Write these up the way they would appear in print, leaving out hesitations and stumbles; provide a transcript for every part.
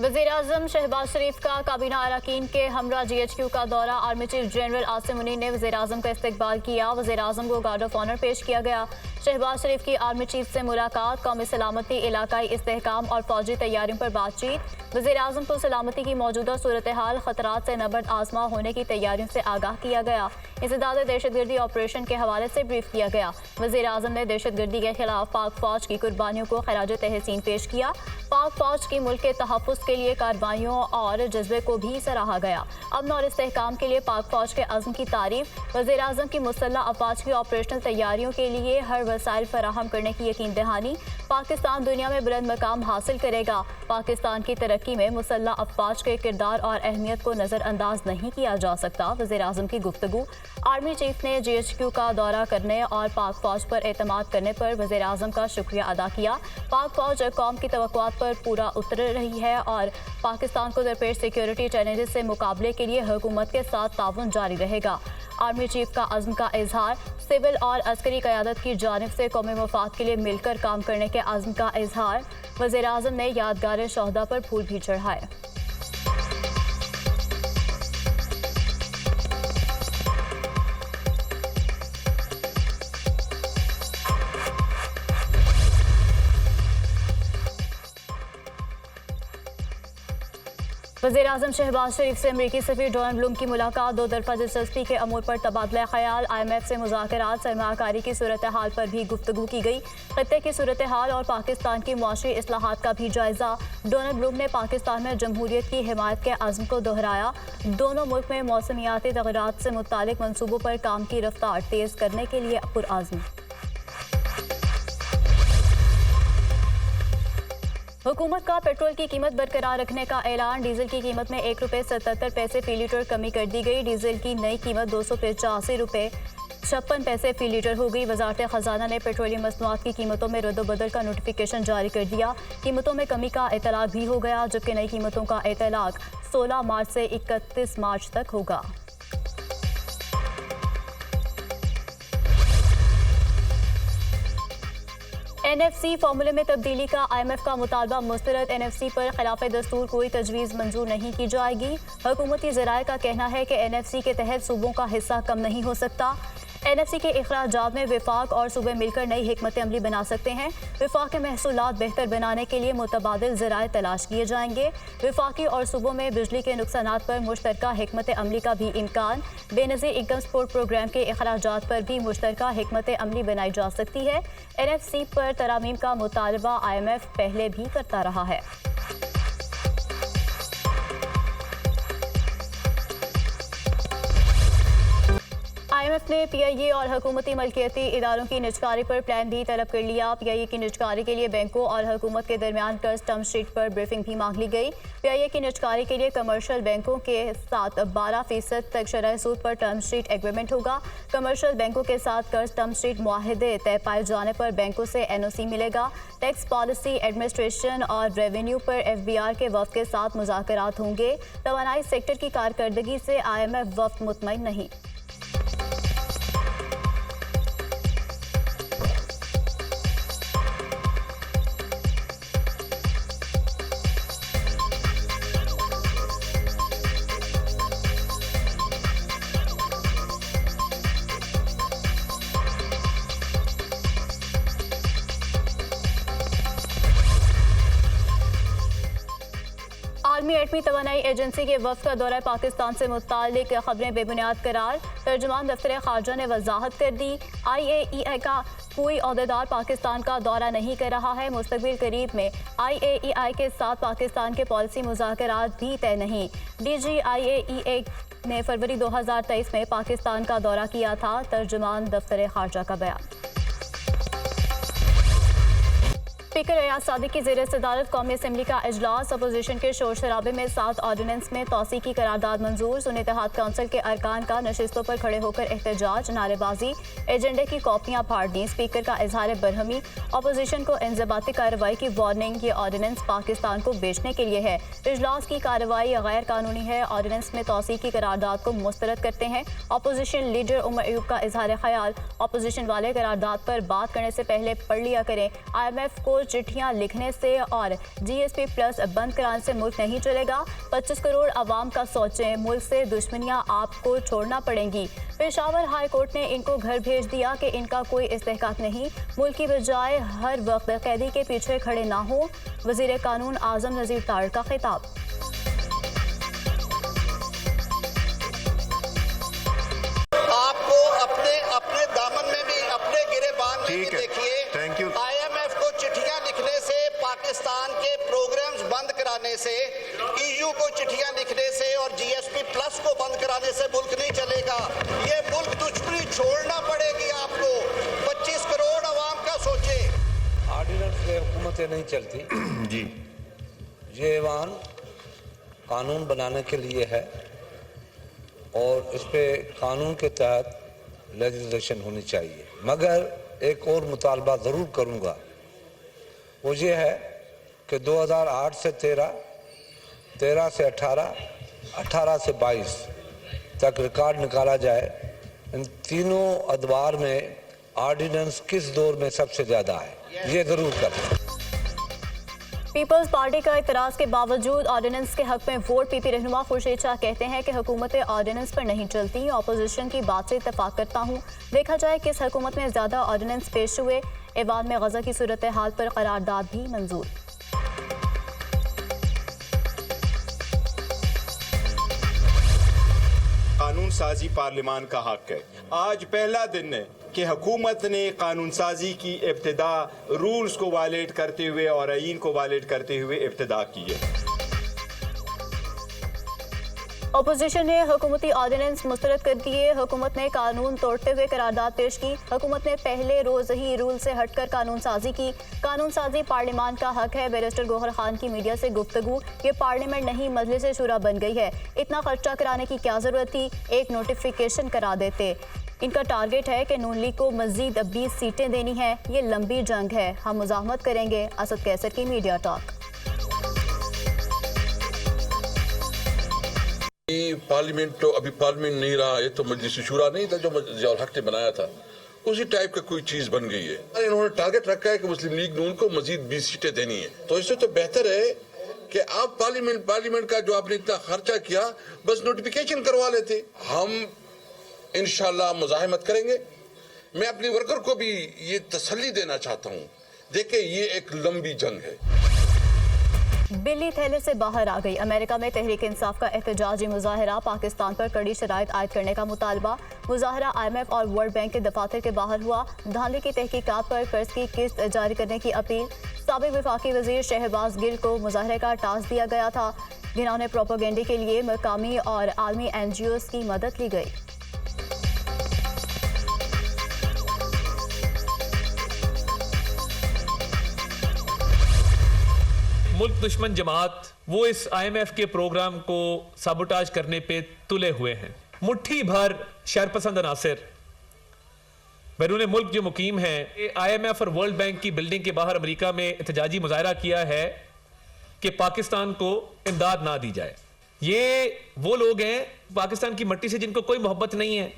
वज़ीर-ए-आज़म शहबाज शरीफ का काबीना अरकान के हमरा GHQ का दौरा। Army chief general Asim Munir ने वज़ीर-ए-आज़म का इस्तकबाल किया। वज़ीर-ए-आज़म को गार्ड ऑफ ऑनर पेश किया गया। शहबाज शरीफ की आर्मी चीफ से मुलाकात, कौमी सलामती, इलाकाई इस्तेहकाम और फौजी तैयारियों पर बातचीत। वज़ीर-ए-आज़म को सलामती की मौजूदा सूरत हाल, खतरात से नबर्द आज़मा होने की तैयारियों से आगाह किया गया। इंसदाद दहशतगर्दी ऑपरेशन के हवाले से ब्रीफ किया गया। वज़ीर-ए-आज़म ने दहशतगर्दी के खिलाफ पाक फौज की कुर्बानियों को खराज तहसीन पेश किया। पाक फौज की मुल्क के तहफ़्फ़ुज़ के लिए कार्रवाइयों और जज्बे को भी सराहा गया। अमन और इस्तेहकाम के लिए पाक फौज के अज़्म की तारीफ। वज़ीर-ए-आज़म की मुसल्लह अफ़वाज की ऑपरेशनल तैयारियों के लिए हर वसाइल फराहम करने की यकीन दहानी। पाकिस्तान दुनिया में बुलंद मकाम हासिल करेगा। पाकिस्तान की तरक्की में मुसल्लह अफ़वाज के किरदार और अहमियत को नज़रअंदाज नहीं किया जा सकता। वज़ीर-ए-आज़म की गुफ्तगू। आर्मी चीफ ने GHQ का दौरा करने और पाक फौज पर एतमाद करने पर वज़ीर-ए-आज़म का शुक्रिया अदा किया। पाक फौज कौम की तवक्कुआत पर पूरा उतर रही है और पाकिस्तान को दरपेश सिक्योरिटी चैलेंजेस से मुकाबले के लिए हुकूमत के साथ ताउन जारी रहेगा। आर्मी चीफ का अज़्म का इजहार। सिविल और अस्करी क़यादत की जानिब से कौमी मफाद के लिए मिलकर काम करने के अज़्म का इजहार। वज़ीर-ए-आज़म ने यादगार शहदा पर फूल भी चढ़ाए। वज़ीर-ए-आज़म शहबाज शरीफ से अमरीकी सफ़ीर डोनाल्ड ब्लूम की मुलाकात। दो तरफ़ा दिलचस्पी के अमूर पर तबादला ख्याल। IMF से मुज़ाकरात, सरमाकारी की सूरत हाल पर भी गुफ्तगू की गई। खत्ते की सूरत हाल और पाकिस्तान की मुआशी इस्लाहात का भी जायज़ा। डोनाल्ड ब्लूम ने पाकिस्तान में जमहूरियत की हिमायत के अज़्म को दोहराया। दोनों मुल्क में मौसमियाती तग़य्युरात से मुतालिक मनसूबों पर काम की रफ्तार तेज़ करने के लिए पुरअज़्म। हुकूमत का पेट्रोल की कीमत बरकरार रखने का ऐलान। डीजल की कीमत में ₹1.77 फी लीटर कमी कर दी गई। डीजल की नई कीमत ₹285.56 फी लीटर हो गई। वज़ारत ख़जाना ने पेट्रोलियम मसनूआत की कीमतों में रद्द-ओ-बदल का नोटिफिकेशन जारी कर दिया। कीमतों में कमी का इतलाक भी हो गया, जबकि नई कीमतों का इतलाक 16 मार्च से 31 मार्च तक होगा। NFC फार्मूले में तब्दीली का IMF का मुतालबा मुस्तरद। NFC पर खिलाफ दस्तूर कोई तजवीज़ मंजूर नहीं की जाएगी। हुकूमती ज़राए का कहना है कि NFC के तहत सूबों का हिस्सा कम नहीं हो सकता। NFC के इखराजात में विफाक और सूबे मिलकर नई हिकमत अमली बना सकते हैं। विफाक के महसूलात बेहतर बनाने के लिए मुतबादिल ज़राए तलाश किए जाएंगे। विफाकी और सूबों में बिजली के नुकसानात पर मुश्तरका हिकमत अमली का भी इम्कान। बेनज़ीर इनकम सपोर्ट प्रोग्राम के इखराजात पर भी मुश्तरका हिकमत अमली बनाई जा सकती है। NFC पर तरामीम का मुतालबा IMF पहले भी करता रहा है। IMF ने PIA और हुकूमती मलकियती इदारों की निजकारी पर प्लान भी तलब कर लिया। PIA की निजकारी के लिए बैंकों और हुकूमत के दरमियान कर्ज टर्म शीट पर ब्रीफिंग भी मांग ली गई। PIA की निजकारी के लिए कमर्शियल बैंकों के साथ 12% तक शरह सूद पर टर्म शीट एग्रीमेंट होगा। कमर्शियल बैंकों के साथ कर्ज टर्म शीट मुआहदे तय पाए जाने पर बैंकों से NOC मिलेगा। टैक्स पॉलिसी, एडमिनिस्ट्रेशन और रेवेन्यू पर FBR के वफ़द के साथ मुज़ाकरात होंगे। तवानाई सेक्टर की कारकर्दगी से IMF वफ़द मुतमईन नहीं। आर्मी एटमी तवानाई एजेंसी के वफ़द का दौरा पाकिस्तान से मुतालिक खबरें बेबुनियाद करार। तर्जुमान दफ्तर खारजा ने वजाहत कर दी। IAEA का कोई ओहदेदार पाकिस्तान का दौरा नहीं कर रहा है। मुस्तकबिल करीब में IAEA के साथ पाकिस्तान के पॉलिसी मुज़ाकरात भी तय नहीं। DG IAEA ने फरवरी 2023 में पाकिस्तान का दौरा किया था। तर्जुमान दफ्तर खारजा का बयान। स्पीकर एयाज सादिक की ज़ेर सदारत कौमी असम्बली का इजलास। अपोजिशन के शोर शराबे में 7 ऑर्डिनेंस में तौसी की करारदाद मंजूर। सुन्नी इत्तेहाद काउंसिल के अरकान का नशिस्तों पर खड़े होकर एहतजाज, नारेबाजी, एजेंडे की कॉपियां फाड़ दी। स्पीकर का इजहार बरहमी। अपोजिशन को इंज़बाती कार्रवाई की वार्निंग। ये ऑर्डिनेंस पाकिस्तान को बेचने के लिए है। इजलास की कार्रवाई गैर कानूनी है। ऑर्डिनेंस में तौसी की करारदाद को मुस्तरद करते हैं। अपोजिशन लीडर उमर अयूब का इजहार ख्याल। अपोजिशन वाले करारदाद पर बात करने से पहले पढ़ लिया करें। IMF को चिट्ठियां लिखने से और GSP प्लस बंद कराने से मुल्क नहीं चलेगा। 25 करोड़ अवाम का सोचें, मुल्क से दुश्मनियां आपको छोड़ना पड़ेंगी। पेशावर हाई कोर्ट ने इनको घर भेज दिया कि इनका कोई इस्तेहकाक नहीं, मुल्क की बजाय हर वक्त कैदी के पीछे खड़े ना हो। वजीर कानून आजम नजीर तारड़ का खिताब। आपको अपने दामन में भी अपने गिरेबान में भी देखिए। IMF को चिट्ठियां लिखने से, पाकिस्तान के प्रोग्राम्स बंद कराने से, EU को चिट्ठियां लिखने से और GSP प्लस को बंद कराने से मुल्क नहीं चलेगा। ये मुल्क दुश्मनी छोड़ना पड़ेगी आपको। 25 करोड़ अवाम का सोचे। ऑर्डिनेंस से हुकूमतें नहीं चलती जी। ये ऐवान कानून बनाने के लिए है और इस पे कानून के तहत लेजिस्लेशन होनी चाहिए। मगर एक और मुतालबा ज़रूर करूँगा, वो ये है कि 2008 से 13, 13 से 18, 18 से 22 तक रिकॉर्ड निकाला जाए। इन तीनों अदवार में ऑर्डिनेंस किस दौर में सबसे ज़्यादा है, ये ज़रूर करें। पीपल्स पार्टी का इतराज़ के बावजूद ऑर्डिनेंस के हक में वोट। PP रहनुमा खुर्शीद शाह कहते हैं कि हुकूमतें ऑर्डिनेंस पर नहीं चलती। अपोजिशन की बात से इत्तेफाक करता हूँ। देखा जाए किस हुकूमत में ज़्यादा ऑर्डिनेंस पेश हुए। ऐवान में गजा की सूरत हाल पर करारदाद भी मंजूर। कानून साजी पार्लियामान का हक है। आज पहला दिन है कि हुकूमत ने कानून साजी की इब्तिदा रूल्स को वायलेट करते हुए और आईन को वायलेट करते हुए इब्तिदा की है। अपोजिशन ने हुकूमती ऑर्डिनेंस मुस्तरद कर दिए। हुकूमत ने कानून तोड़ते हुए करारदाद पेश की। हुकूमत ने पहले रोज ही रूल से हटकर कानून साजी की। कानून साजी पार्लियामान का हक है। बैरिस्टर गौहर खान की मीडिया से गुफ्तगू, ये पार्लियामेंट नहीं मजलिस शुरा बन गई है, इतना खर्चा कराने की क्या जरूरत थी, एक नोटिफिकेशन करा देते। इनका टारगेट है कि नून लीग को मजीद 20 सीटें देनी है। ये लंबी जंग है, हम मुजाहमत करेंगे। असद कैसर की मीडिया टॉक। पार्लियामेंट तो अभी पार्लियामेंट नहीं रहा है, तो मजलिस शुरा नहीं था जो ज़ियाउल हक ने बनाया था, उसी टाइप का कोई चीज बन गई है। इन्होंने टारगेट रखा है कि मुस्लिम लीग नून को मजीद 20 सीटें देनी है। तो इससे तो बेहतर है कि आप पार्लियामेंट का जो आपने इतना खर्चा किया, बस नोटिफिकेशन करवा लेते। हम इंशाल्लाह मुजाहिमत करेंगे। मैं अपने वर्कर को भी ये तसल्ली देना चाहता हूँ, देखिए ये एक लंबी जंग है। बिल्ली थैले से बाहर आ गई। अमेरिका में तहरीक इंसाफ का एहतजाजी मुजाहरा। पाकिस्तान पर कड़ी शराइत आयद करने का मुतालबा। मुजाहरा IMF और वर्ल्ड बैंक के दफातर के बाहर हुआ। धांधली की तहकीकात पर कर्ज की किस्त जारी करने की अपील। साबिक वफाकी वजीर शहबाज गिल को मुजाहरे का टास्क दिया गया था। घिनौने प्रोपेगेंडे के लिए मकामी और आलमी NGOs की मदद ली गई। मुल्क दुश्मन जमात वो इस IMF के प्रोग्राम को साबोटाज करने पे तुले हुए हैं। मुट्ठी भर शरपसंद अनासिर बैरून मुल्क जो मुकीम हैं, IMF और वर्ल्ड बैंक की बिल्डिंग के बाहर अमेरिका में एहतजाजी मुजाहरा किया है कि पाकिस्तान को इमदाद ना दी जाए। ये वो लोग हैं पाकिस्तान की मट्टी से जिनको कोई मोहब्बत नहीं है।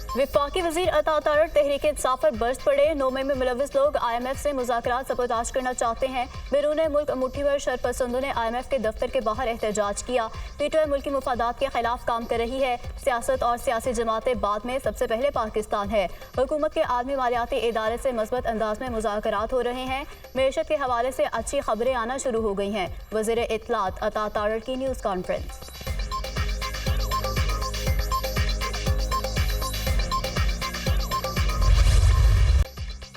वफाकी वजीर अता तारड़ तहरीक इंसाफ पर बरस पड़े। 9 मई में मुलविस लोग IMF से मुज़ाकरात सबोताज करना चाहते हैं। बैरून मुल्क मुट्ठी भर शरपसंदों ने IMF के दफ्तर के बाहर एहतजाज किया। PTI मुल्की मुफादात के खिलाफ काम कर रही है। सियासत और सियासी जमातें बाद में, सबसे पहले पाकिस्तान है। हुकूमत के आलमी मालियाती इदारे से मस्बत अंदाज में मुज़ाकरात हो रहे हैं। मैशत के हवाले से अच्छी खबरें आना शुरू हो गई हैं। वज़ीर इत्तलात अता तारड़ की न्यूज़ कॉन्फ्रेंस।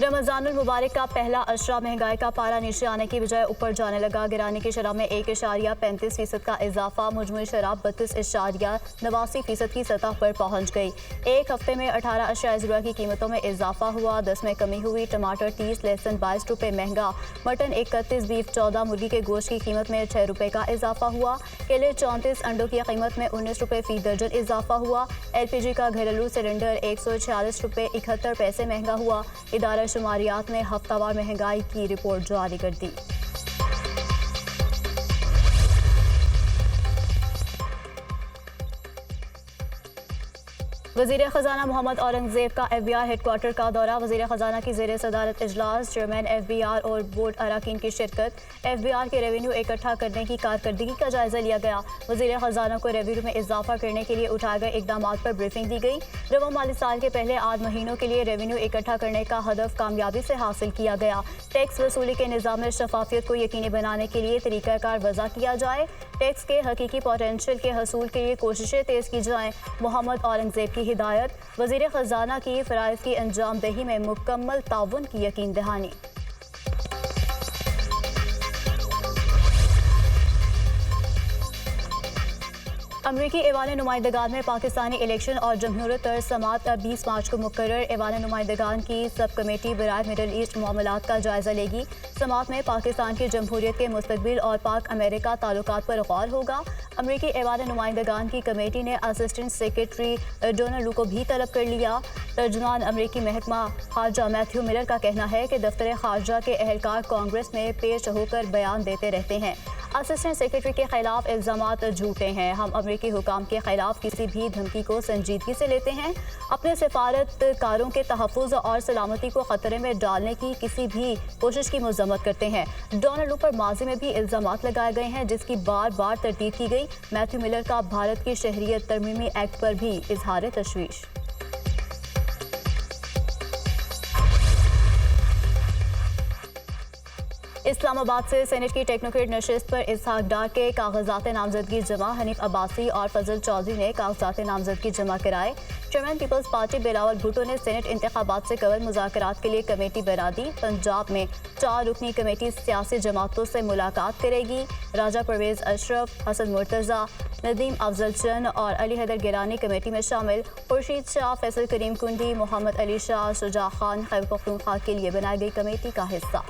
रमज़ानुल मुबारक का पहला अशरा महंगाई का पारा नीचे आने की बजाय ऊपर जाने लगा। गिराने की शरह में 1.35% का इजाफा। मजमूई शराब 32.89% की सतह पर पहुंच गई। एक हफ्ते में 18 अशिया ज़रूरत की कीमतों में इजाफा हुआ। 10 में कमी हुई। टमाटर 30 लहसुन 22 रुपये महंगा। Mutton 31, beef 14। मुर्गी के गोश्त की कीमत में 6 रुपये का इजाफा हुआ। केले 34। अंडों की कीमत में 19 रुपये फी दर्जन इजाफा हुआ। LPG का घरेलू सिलेंडर 146 रुपये 71 पैसे महंगा हुआ। इदारा शुमारियात ने हफ्तावार महंगाई की रिपोर्ट जारी कर दी। वज़ीर ख़जाना मोहम्मद औरंगज़ेब का FBI हेडक्वार्टर का दौरा। वज़ीर ख़जाना की ज़ेर सदारत इजलास, चेयरमैन FBR और बोर्ड अराकीन की शिरकत। FBR के रेवेन्यू इकट्ठा करने की कारकर्दगी का जायज़ा लिया गया। वज़ीर ख़जाना को रेवेन्यू में इजाफा करने के लिए उठाए गए इकदाम पर ब्रीफिंग दी गई। रवा माली साल के पहले 8 महीनों के लिए रेवेन्यू इकट्ठा करने का हदफ कामयाबी से हासिल किया गया। टैक्स वसूली के निज़ाम में शफाफियत को यकीनी बनाने के लिए तरीक़ाकार वज़ा किया जाए। टैक्स के हकीकी पोटेंशियल के हसूल के लिए कोशिशें तेज़ की जाएँ। मोहम्मद औरंगज़ेब की हिदायत। वज़ीर ख़जाना की फ़राइज़ की अंजामदही में मुकम्मल ताउन की यकीन दहानी। अमरीकी ऐवान नुमाइंदगान में पाकिस्तानी इलेक्शन और जमहूरियत तर्ज समात 20 मार्च को मुकर्रर। ऐवान नुमाइंदगान की सब कमेटी बराए मिडल ईस्ट मामलात का जायज़ा लेगी। समात में पाकिस्तान की जमहूरियत के मुस्तकबिल और पाक अमेरिका ताल्लुकात पर गौर होगा। अमरीकी ऐवान नुमाइंदगान की कमेटी ने असिस्टेंट सेक्रेटरी डोनाल्ड लू को भी तलब कर लिया। तर्जुमान अमरीकी महकमा खारजा मैथ्यू मिलर का कहना है कि दफ्तर खारजा के अहलकार कांग्रेस में पेश होकर बयान देते रहते हैं। असिस्टेंट सेक्रेटरी के खिलाफ इल्ज़ामात झूठे हैं। हम अमरीकी हुकाम के खिलाफ किसी भी धमकी को संजीदगी से लेते हैं। अपने सफारतकारों के तहफ़्फ़ुज़ और सलामती को ख़तरे में डालने की किसी भी कोशिश की मज़म्मत करते हैं। डोनाल्ड लू पर माजी में भी इल्ज़ामात लगाए गए हैं, जिसकी बार बार तरदीद की गई। मैथ्यू मिलर का भारत की शहरियत तरमीमी एक्ट पर भी इजहार तशवीश। इस्लामाबाद से सेनेट की टेक्नोक्रेट नशिस्त पर इसहाक डार के कागजात नामजदगी जमा। हनीफ अब्बासी और फजल चौधरी ने कागजात नामजदगी जमा कराए। चेयरमैन पीपल्स पार्टी बिलावल भुट्टो ने सेनेट इंतखाबात से कबल मुज़ाकरात के लिए कमेटी बना दी। पंजाब में 4 रुकनी कमेटी सियासी जमातों से मुलाकात करेगी। राजा परवेज़ अशरफ, हसन मुर्तज़ा, नदीम अफजल चंद और अली हैदर गिलानी कमेटी में शामिल। खुर्शीद शाह, फैसल करीम कुंडी, मोहम्मद अली शाह, शुजा खान खैबर पख्तूनख्वा के लिए बनाई गई कमेटी का हिस्सा।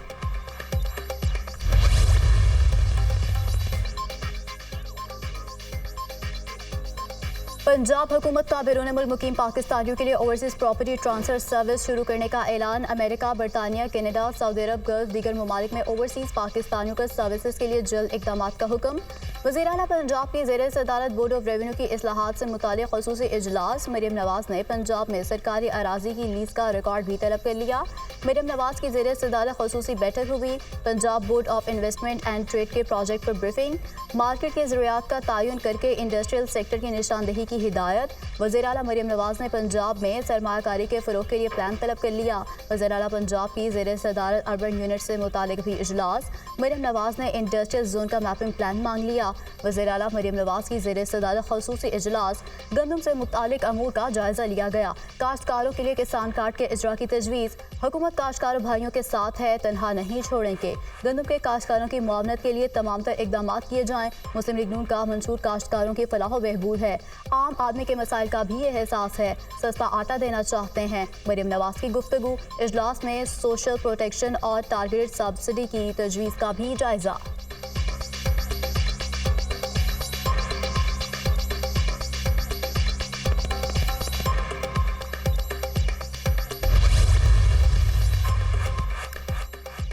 पंजाब हुकूमत का बैरून मुल्क मुकीम पाकिस्तानियों के लिए ओवरसीज़ प्रॉपर्टी ट्रांसफर सर्विस शुरू करने का ऐलान। अमेरिका, बरतानिया, कनाडा, सऊदी अरब, गल्फ दीगर ममालिक में ओवरसीज़ पाकिस्तानियों का सर्विसेज के लिए जल्द इक़दाम का हुक्म। वज़ीर आला पंजाब की ज़ेर सदारत बोर्ड ऑफ रेवेन्यू की इस्लाहात से मुतालिक ख़ुसूसी इजलास। मरीम नवाज़ ने पंजाब में सरकारी अराजी की लीज का रिकॉर्ड भी तलब कर लिया। मरीम नवाज़ की ज़ेर सदारत ख़ुसूसी बैठक हुई। Punjab board of investment and trade के प्रोजेक्ट पर ब्रीफिंग। मार्केट के ज़रूरियात का तयन करके इंडस्ट्रियल सेक्टर की निशानदही की हिदायत। वज़ीर आला मरीम नवाज़ ने पंजाब में सरमायाकारी के फ़रोग़ के लिए प्लान तलब कर लिया। वज़ीर आला पंजाब की ज़ेर सदारत अर्बन यूनिट से मुतालिक भी इजलास। मरीम नवाज़ ने इंडस्ट्रियल जोन का मैपिंग प्लान मांग लिया। वज़ीर आला मरीम नवाज़ की ज़ेर सदारत ख़ुसूसी इजलास। गंदम से मुतालिक अमूर का जायज़ा लिया गया। काश्तकारों के लिए किसान कार्ड के इजरा की तजवीज़। हुकूमत काश्तकारों भाइयों के साथ है, तनहा नहीं छोड़ेंगे। गंदम के काश्तकारों की मुआवनत के लिए तमाम तर इक़दाम किए जाएँ। मुस्लिम लीग नून का मंशूर काश्तकारों की फलाह व बहबूद है। आम आदमी के मसाइल का भी एहसास है। सस्ता आटा देना चाहते हैं। मरीम नवाज़ की गुफ्तगू। इजलास में सोशल प्रोटेक्शन और टारगेटेड सब्सिडी की तजवीज़ का भी जायज़ा।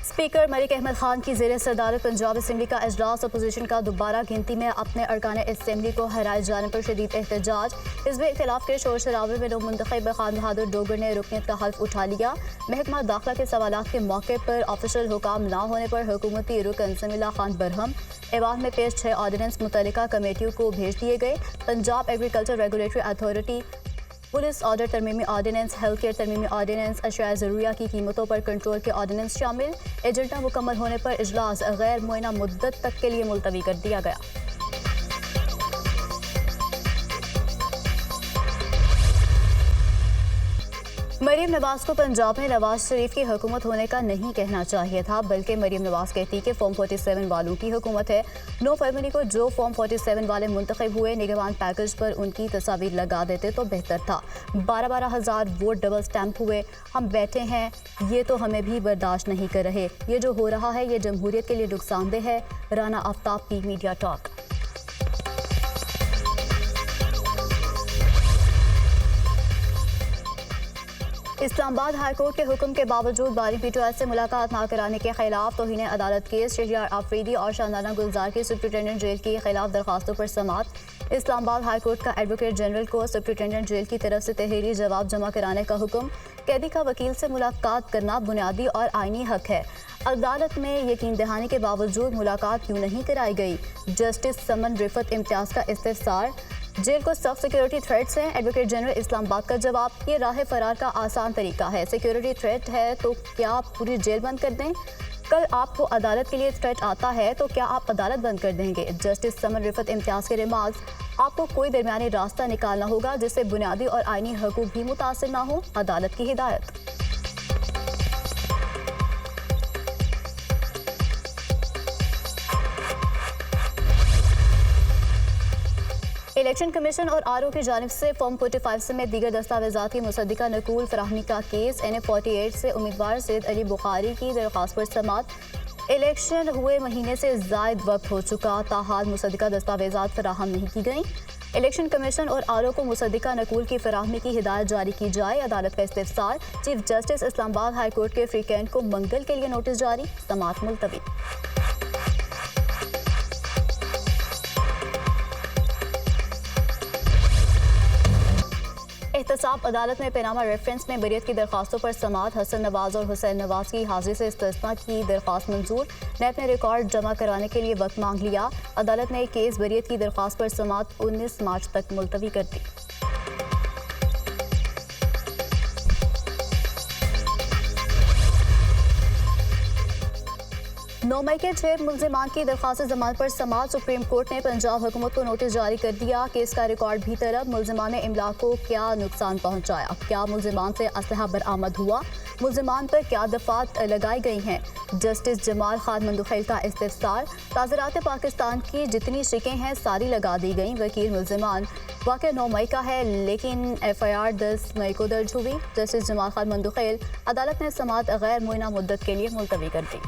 स्पीकर मलिक अहमद खान की ज़ेर सदारत पंजाब असम्बली का इजलास। अपोजिशन का दोबारा गिनती में अपने अरकान असम्बली को हराए जाने पर शदीद एहतजाज। हिज़्ब इख्तिलाफ के शोर शराबे में नवमुंतखब खान बहादुर डोगर ने रुकनीत का हल्फ उठा लिया। महकमा दाखिला के सवालात के मौके पर ऑफिशियल हुकाम न होने पर हुकूमती रुकन समीला खान बरहम। ऐवान में पेश 6 ऑर्डिनेंस मुतल्लिका कमेटियों को भेज दिए गए। Punjab agriculture regulatory authority, police order तरमीमी ऑर्डिनेंस, हेल्थ केयर तरमीमी ऑर्डिनेंस, अशिया ज़रूरिया की कीमतों पर कंट्रोल के ऑर्डिनेंस शामिल। एजेंडा मुकम्मल होने पर इजलास गैर मुअय्यना मुद्दत तक के लिए मुलतवी कर दिया गया। मरीम नवाज़ को पंजाब में नवाज शरीफ की हुकूमत होने का नहीं कहना चाहिए था, बल्कि मरीम नवाज़ कहती कि फॉर्म 47 वालों की हुकूमत है। 9 फरवरी को जो फॉर्म 47 वाले मुंतखब हुए, निगरान पैकेज पर उनकी तस्वीर लगा देते तो बेहतर था। 12-12 हज़ार वोट डबल स्टैंप हुए। हम बैठे हैं, ये तो हमें भी बर्दाश्त नहीं कर रहे। ये जो हो रहा है ये जमहूरियत के लिए नुकसानदेह है। राना आफ्ताब की मीडिया टॉक। इस्लामाबाद हाईकोर्ट के हुक्म के बावजूद बारी पीटीआई से मुलाकात न कराने के खिलाफ तौहीन अदालत केस। शहरियार आफरीदी और शानदाना गुलजार की सुप्रिंटेंडेंट जेल के खिलाफ दरखास्तों पर समाअत। इस्लामाबाद हाई कोर्ट का एडवोकेट जनरल को सुप्रिंटेंडेंट जेल की तरफ से तहरीरी जवाब जमा कराने का हुक्म। कैदी का वकील से मुलाकात करना बुनियादी और आईनी हक है। अदालत में यकीन दहानी के बावजूद मुलाकात क्यों नहीं कराई गई? जस्टिस समन रिफत इम्तियाज का इस्तिफसार। जेल को सख्त सिक्योरिटी थ्रेट्स हैं। एडवोकेट जनरल इस्लामाबाद का जवाब, ये राह फरार का आसान तरीका है। सिक्योरिटी थ्रेट है तो क्या पूरी जेल बंद कर दें? कल आपको अदालत के लिए थ्रेट आता है तो क्या आप अदालत बंद कर देंगे? जस्टिस समन रिफत इम्तियाज के रिमार्क्स, आपको कोई दरमियानी रास्ता निकालना होगा जिससे बुनियादी और आईनी हकूक भी मुतासिर ना हो। अदालत की हिदायत। इलेक्शन कमीशन और आरओ की जानिब से फॉर्म 45 समेत दीगर दस्तावेजात की मुसद्दिका नकूल फराहमी का केस NA 48 से उम्मीदवार सैयद अली बुखारी की दरख्वास्त पर समाअत। इलेक्शन हुए महीने से ज़ायद वक्त हो चुका, ताहाल मुसद्दिका दस्तावेजात फराहम नहीं की गई। इलेक्शन कमीशन और आरओ को मुसद्दिका नकूल की फराहमी की हिदायत जारी की जाए। अदालत का इस्तिफसार। Chief justice Islamabad high court के फ्री कैंट को मंगल के लिए नोटिस जारी। समाअत मुलतवी। एहतसाब अदालत में पैनामा रेफरेंस में बरियत की दरख्वास्तों पर समाअत। हसन नवाज और हुसैन नवाज की हाजिरी से इस्तिस्ना की दरख्वास्त मंजूर। नैब ने रिकॉर्ड जमा कराने के लिए वक्त मांग लिया। अदालत ने केस बरियत की दरख्वास्त पर समाअत 19 मार्च तक मुलतवी कर दी। 9 मई के 6 मुल्जिमान की दरख्वास्त जमानत पर समाअत। सुप्रीम कोर्ट ने पंजाब हुकूमत को नोटिस जारी कर दिया। केस का रिकॉर्ड भी तलब। मुल्जिमान ने इमला को क्या नुकसान पहुंचाया? क्या मुल्जिमान से असलहा बरामद हुआ? मुल्जिमान पर क्या दफात लगाई गई हैं? जस्टिस जमाल खान मंदुखैल का इस्तिफसार। ताज़रात पाकिस्तान की जितनी शिकें हैं सारी लगा दी गई। वकील मुल्जिमान, वाक़या 9 मई का है लेकिन FIR 10 मई को दर्ज हुई। जस्टिस जमाल खान मंदुखैल। अदालत ने समाअत गैर मुइना मुद्दत के लिए मुलतवी कर दी।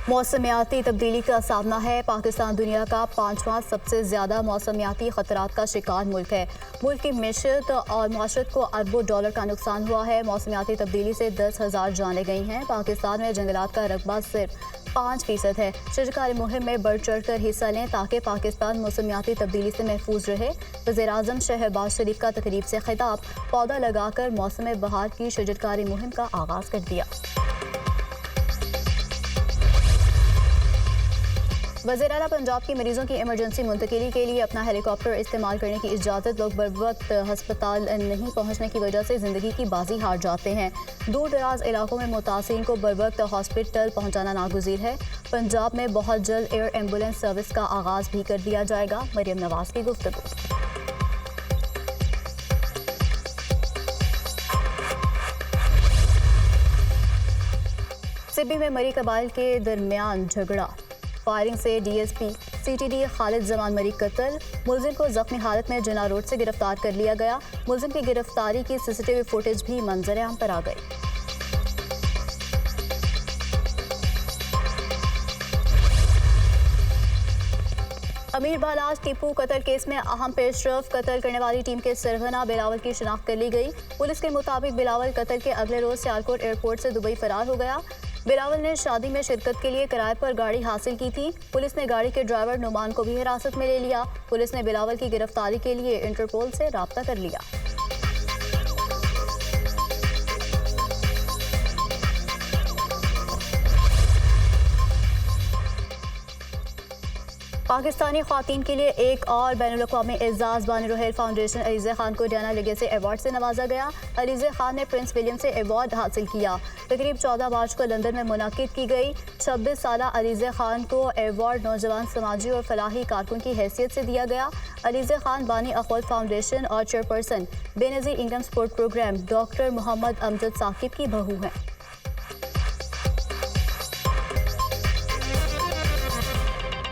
मौसमियाती तब्दीली का सामना है। पाकिस्तान दुनिया का 5वां सबसे ज़्यादा मौसमियाती ख़तरात का शिकार मुल्क है। मुल्क की मैशत और माशरत को अरबों डॉलर का नुकसान हुआ है। मौसमियाती तब्दीली से 10,000 जानें गई हैं। पाकिस्तान में जंगलात का रकबा सिर्फ 5% है। शजरकारी मुहिम में बढ़ चढ़ कर हिस्सा लें ताकि पाकिस्तान मौसमियाती तब्दीली से महफूज रहे। वज़ीर-ए-आज़म शहबाज शरीफ का तकरीब से खिताब। पौधा लगाकर मौसम बहार की शजरकारी मुहिम का आगाज़ कर दिया। वज़ीर-ए-आला पंजाब की मरीजों की इमरजेंसी मुंतकिली के लिए अपना हेलीकॉप्टर इस्तेमाल करने की इजाज़त। लोग बर वक्त हस्पताल नहीं पहुँचने की वजह से ज़िंदगी की बाजी हार जाते हैं। दूर दराज इलाकों में मुतासिरीन को बर वक्त हॉस्पिटल पहुँचाना नागुज़ीर है। पंजाब में बहुत जल्द एयर एम्बुलेंस सर्विस का आगाज़ भी कर दिया जाएगा। मरियम नवाज की गुफ्तगू। सिब्बी में मरी कबाइल के दरमियान झगड़ा। फायरिंग से DSP CTD खालिद जमान मरी कत्ल। मुलजिम को जख्मी हालत में जिना रोड से गिरफ्तार कर लिया गया। मुलजिम की गिरफ्तारी की CCTV फुटेज भी मंजर आम पर आ गई। अमीर बालाज टीपू कत्ल केस में अहम पेशरफ। कत्ल करने वाली टीम के सरगना बिलावल की शिनाख्त कर ली गई। पुलिस के मुताबिक बिलावल कत्ल के अगले रोज सियालकोट एयरपोर्ट से दुबई फरार हो गया। बिलावल ने शादी में शिरकत के लिए किराए पर गाड़ी हासिल की थी। पुलिस ने गाड़ी के ड्राइवर नुमान को भी हिरासत में ले लिया। पुलिस ने बिलावल की गिरफ्तारी के लिए इंटरपोल से राब्ता कर लिया। पाकिस्तानी ख़वातीन के लिए एक और बैनुल-अक़वामी एज़ाज़ बानी रोहेल फाउंडेशन अलीज़े खान को डायना लेगेसी अवार्ड से नवाजा गया। अलीज़े खान ने प्रिंस विलियम से अवार्ड हासिल किया। तकरीब 14 मार्च को लंदन में मुनाकिद की गई। 26 साला अलीज़े खान को अवार्ड नौजवान समाजी और फलाही कारकुन की हैसियत से दिया गया। अलीज़े खान बानी अखवल फाउंडेशन और chairperson Benazir income support programme doctor Mohammad Amjad Saqib की बहू हैं।